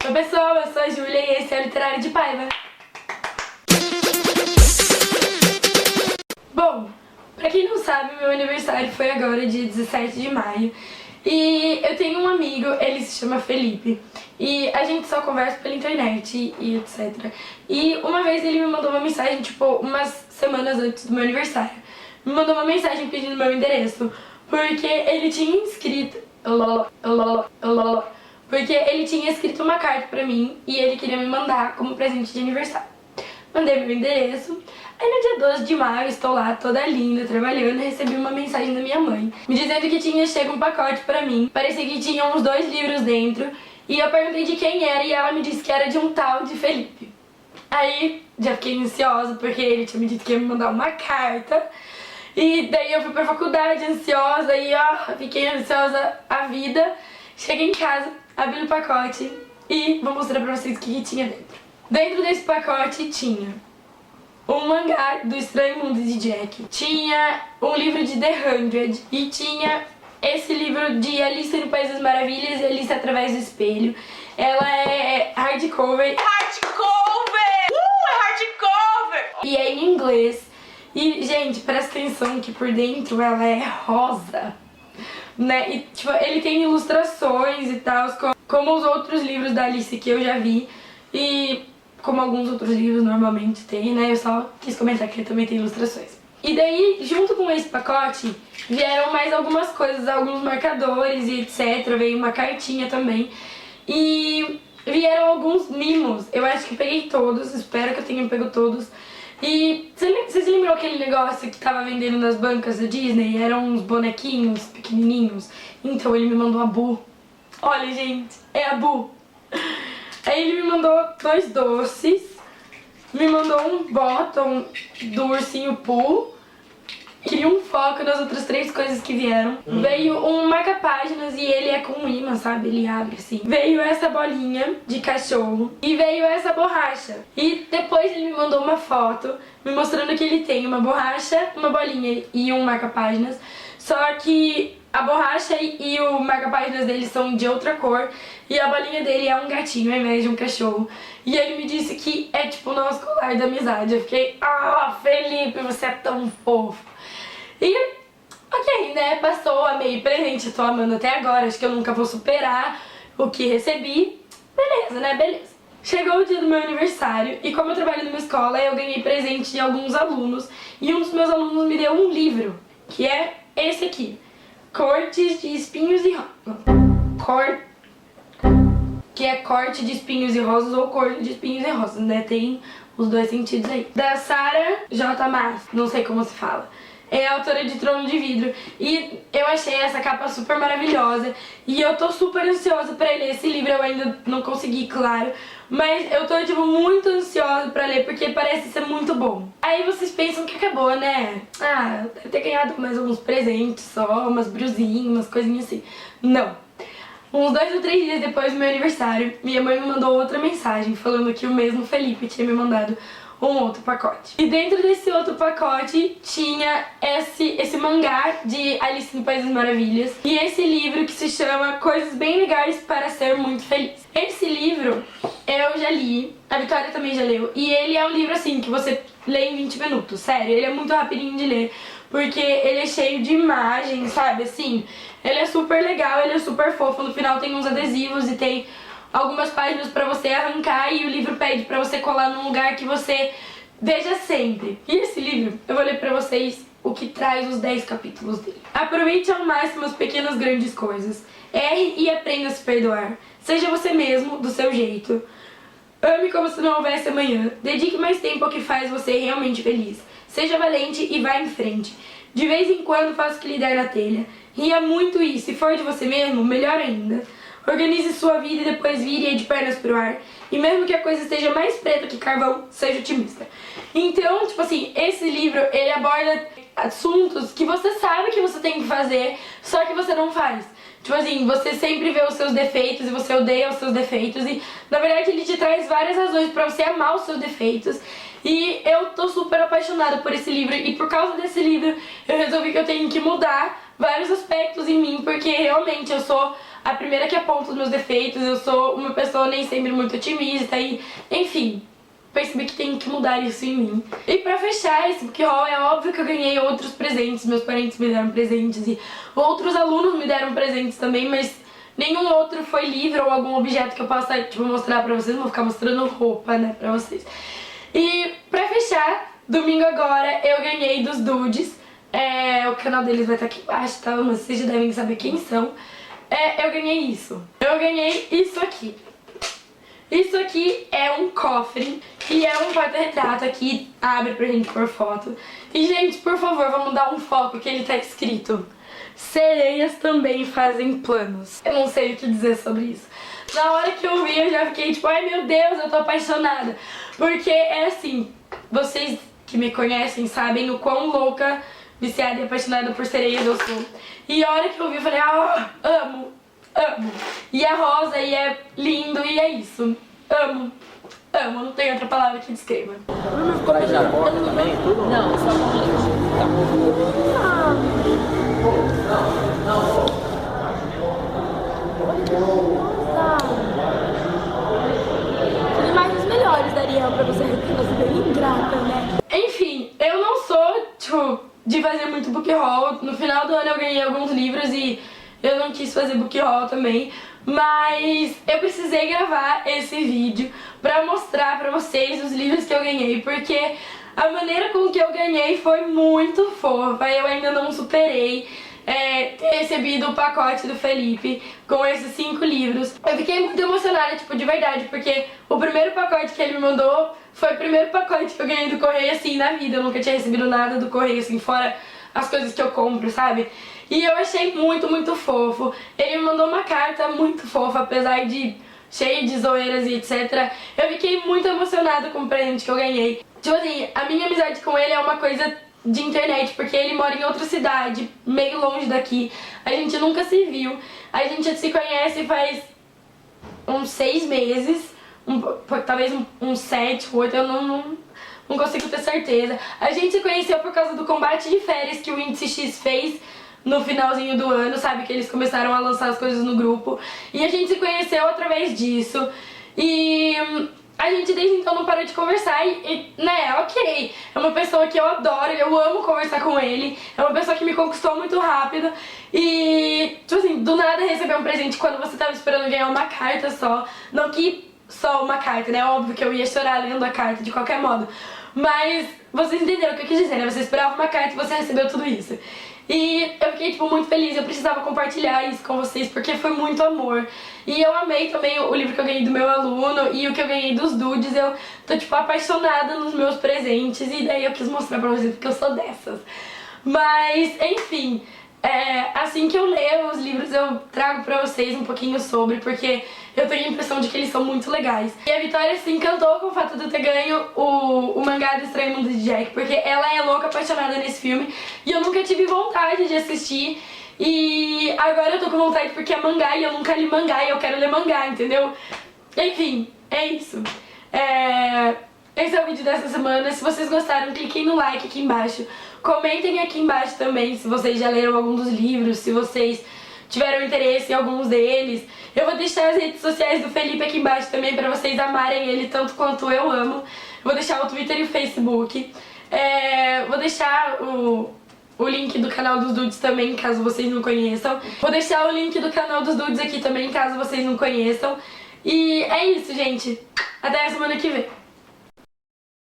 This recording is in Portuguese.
Oi pessoal, eu sou a Júlia e esse é o Literário de Paiva. Bom, pra quem não sabe, meu aniversário foi agora, dia 17 de maio. E eu tenho um amigo, ele se chama Felipe. E a gente só conversa pela internet e etc. E uma vez ele me mandou uma mensagem, tipo, umas semanas antes do meu aniversário. Me mandou uma mensagem pedindo meu endereço, porque ele tinha escrito... Porque ele tinha escrito uma carta pra mim e ele queria me mandar como presente de aniversário. Mandei meu endereço. Aí no dia 12 de maio, estou lá toda linda, trabalhando, e recebi uma mensagem da minha mãe, me dizendo que tinha chego um pacote pra mim. Parecia que tinha uns 2 livros dentro, e eu perguntei de quem era, e ela me disse que era de um tal de Felipe. Aí já fiquei ansiosa, porque ele tinha me dito que ia me mandar uma carta, e daí eu fui pra faculdade ansiosa, e ó, fiquei ansiosa a vida. Cheguei em casa, abri o pacote, e vou mostrar pra vocês o que tinha dentro. Dentro desse pacote tinha um mangá do Estranho Mundo de Jack, tinha um livro de The 100 e tinha esse livro de Alice no País das Maravilhas e Alice através do espelho. Ela é hardcover. É hardcover! E é em inglês. E, gente, presta atenção que por dentro ela é rosa, né? E, tipo, ele tem ilustrações e tal, como os outros livros da Alice que eu já vi. E como alguns outros livros normalmente tem, né? Eu só quis comentar que ele também tem ilustrações. E daí, junto com esse pacote, vieram mais algumas coisas, alguns marcadores e etc. Veio uma cartinha também. E vieram alguns mimos. Eu acho que peguei todos, espero que eu tenha pego todos. E você se lembrou aquele negócio que tava vendendo nas bancas da Disney? Eram uns bonequinhos pequenininhos. Então ele me mandou a Bu. Olha, gente, é a Bu. Aí ele me mandou 2 doces, me mandou um bottom do ursinho Pooh, queria um foco nas outras 3 coisas que vieram. Veio um marca-páginas e ele é com imã, sabe? Ele abre assim. Veio essa bolinha de cachorro e veio essa borracha. E depois ele me mandou uma foto me mostrando que ele tem uma borracha, uma bolinha e um marca-páginas. Só que a borracha e o marca-páginas dele são de outra cor e a bolinha dele é um gatinho ao invés de um cachorro. E ele me disse que é tipo o nosso colar da amizade. Eu fiquei, Felipe, você é tão fofo. E, ok, né, passou, amei presente, tô amando até agora, acho que eu nunca vou superar o que recebi. Beleza, né, beleza. Chegou o dia do meu aniversário e como eu trabalho numa escola, eu ganhei presente de alguns alunos. E um dos meus alunos me deu um livro, que é esse aqui. Cortes de Espinhos e Rosas. Que é corte de espinhos e rosas ou corte de espinhos e rosas, né? Tem os 2 sentidos aí. Da Sarah J. Maas, não sei como se fala. É a autora de Trono de Vidro. E eu achei essa capa super maravilhosa. E eu tô super ansiosa pra ler esse livro. Eu ainda não consegui, claro. Mas eu tô, tipo, muito ansiosa pra ler, porque parece ser muito bom. Aí vocês pensam que acabou, né? Deve ter ganhado mais alguns presentes só, umas brusinhas, umas coisinhas assim. Não. Uns 2 ou 3 dias depois do meu aniversário, minha mãe me mandou outra mensagem falando que o mesmo Felipe tinha me mandado um outro pacote. E dentro desse outro pacote tinha esse mangá de Alice no País das Maravilhas e esse livro que se chama Coisas Bem Legais para Ser Muito Feliz. Esse livro eu já li, a Vitória também já leu, e ele é um livro assim que você lê em 20 minutos, sério, ele é muito rapidinho de ler, porque ele é cheio de imagens, sabe, assim, ele é super legal, ele é super fofo, no final tem uns adesivos e tem algumas páginas pra você arrancar e o livro pede pra você colar num lugar que você veja sempre. E esse livro, eu vou ler pra vocês o que traz os 10 capítulos dele. Aproveite ao máximo as pequenas grandes coisas. Erre e aprenda a se perdoar. Seja você mesmo, do seu jeito. Ame como se não houvesse amanhã. Dedique mais tempo ao que faz você realmente feliz. Seja valente e vá em frente. De vez em quando faça o que lhe der na telha. Ria muito e, se for de você mesmo, melhor ainda. Organize sua vida e depois vire de pernas pro ar. E mesmo que a coisa esteja mais preta que carvão, seja otimista. Então, tipo assim, esse livro, ele aborda assuntos que você sabe que você tem que fazer, só que você não faz. Tipo assim, você sempre vê os seus defeitos e você odeia os seus defeitos. E, na verdade, ele te traz várias razões pra você amar os seus defeitos. E eu tô super apaixonada por esse livro. E por causa desse livro, eu resolvi que eu tenho que mudar vários aspectos em mim, porque realmente eu sou a primeira que aponta os meus defeitos, eu sou uma pessoa nem sempre muito otimista e, enfim, percebi que tem que mudar isso em mim. E pra fechar esse book haul, é óbvio que eu ganhei outros presentes, meus parentes me deram presentes e outros alunos me deram presentes também, mas nenhum outro foi livro ou algum objeto que eu possa, tipo, mostrar pra vocês, não vou ficar mostrando roupa, né, pra vocês. E pra fechar, domingo agora eu ganhei dos Dudes, o canal deles vai estar aqui embaixo, tá? Mas vocês já devem saber quem são. Eu ganhei isso. Eu ganhei isso aqui. Isso aqui é um cofre e é um porta-retrato aqui, abre pra gente pôr foto. E, gente, por favor, vamos dar um foco que ele tá escrito: sereias também fazem planos. Eu não sei o que dizer sobre isso. Na hora que eu vi, eu já fiquei tipo, ai meu Deus, eu tô apaixonada. Porque é assim, vocês que me conhecem sabem o quão louca, viciada e apaixonada por sereias eu sou. E a hora que eu vi, eu falei, amo, amo. E é rosa, e é lindo, e é isso. Amo, amo, não tem outra palavra que descreva. Vai já porta também, tudo? Não, só com leite. Tudo imagens melhores da Ariel pra você ser bem ingrata, né? Enfim, eu não sou, tipo, de fazer muito book haul. No final do ano eu ganhei alguns livros e eu não quis fazer book haul também. Mas eu precisei gravar esse vídeo pra mostrar pra vocês os livros que eu ganhei, porque a maneira com que eu ganhei foi muito fofa. Eu ainda não superei ter recebido o pacote do Felipe com esses 5 livros. Eu fiquei muito emocionada, tipo, de verdade, porque o primeiro pacote que ele me mandou foi o primeiro pacote que eu ganhei do correio, assim, na vida. Eu nunca tinha recebido nada do correio, assim, fora as coisas que eu compro, sabe? E eu achei muito, muito fofo. Ele me mandou uma carta muito fofa, apesar de cheia de zoeiras e etc. Eu fiquei muito emocionada com o presente que eu ganhei. Tipo assim, a minha amizade com ele é uma coisa de internet, porque ele mora em outra cidade, meio longe daqui. A gente nunca se viu. A gente se conhece faz uns 6 meses, talvez uns 7, 8, eu não consigo ter certeza. A gente se conheceu por causa do combate de férias que o Índice X fez no finalzinho do ano, sabe? Que eles começaram a lançar as coisas no grupo. E a gente se conheceu através disso. E a gente desde então não parou de conversar né, ok. É uma pessoa que eu adoro, eu amo conversar com ele. É uma pessoa que me conquistou muito rápido. E, tipo assim, do nada receber um presente quando você tava esperando ganhar uma carta só. Não que só uma carta, né? Óbvio que eu ia chorar lendo a carta de qualquer modo. Mas vocês entenderam o que eu quis dizer, né? Você esperava uma carta e você recebeu tudo isso. E eu fiquei, tipo, muito feliz, eu precisava compartilhar isso com vocês, porque foi muito amor. E eu amei também o livro que eu ganhei do meu aluno e o que eu ganhei dos Dudes. Eu tô, tipo, apaixonada nos meus presentes e daí eu quis mostrar pra vocês porque eu sou dessas. Mas, enfim, assim que eu ler os livros eu trago pra vocês um pouquinho sobre, porque eu tenho a impressão de que eles são muito legais. E a Vitória se encantou com o fato de eu ter ganho o mangá do Estranho Mundo de Jack, porque ela é louca, apaixonada nesse filme, e eu nunca tive vontade de assistir. E agora eu tô com vontade porque é mangá e eu nunca li mangá e eu quero ler mangá, entendeu? Enfim, é isso. Esse é o vídeo dessa semana. Se vocês gostaram, cliquem no like aqui embaixo. Comentem aqui embaixo também se vocês já leram algum dos livros, se vocês tiveram interesse em alguns deles. Eu vou deixar as redes sociais do Felipe aqui embaixo também pra vocês amarem ele tanto quanto eu amo. Vou deixar o Twitter e o Facebook. Vou deixar o link do canal dos Dudes também, caso vocês não conheçam. Vou deixar o link do canal dos Dudes aqui também, caso vocês não conheçam. E é isso, gente. Até a semana que vem.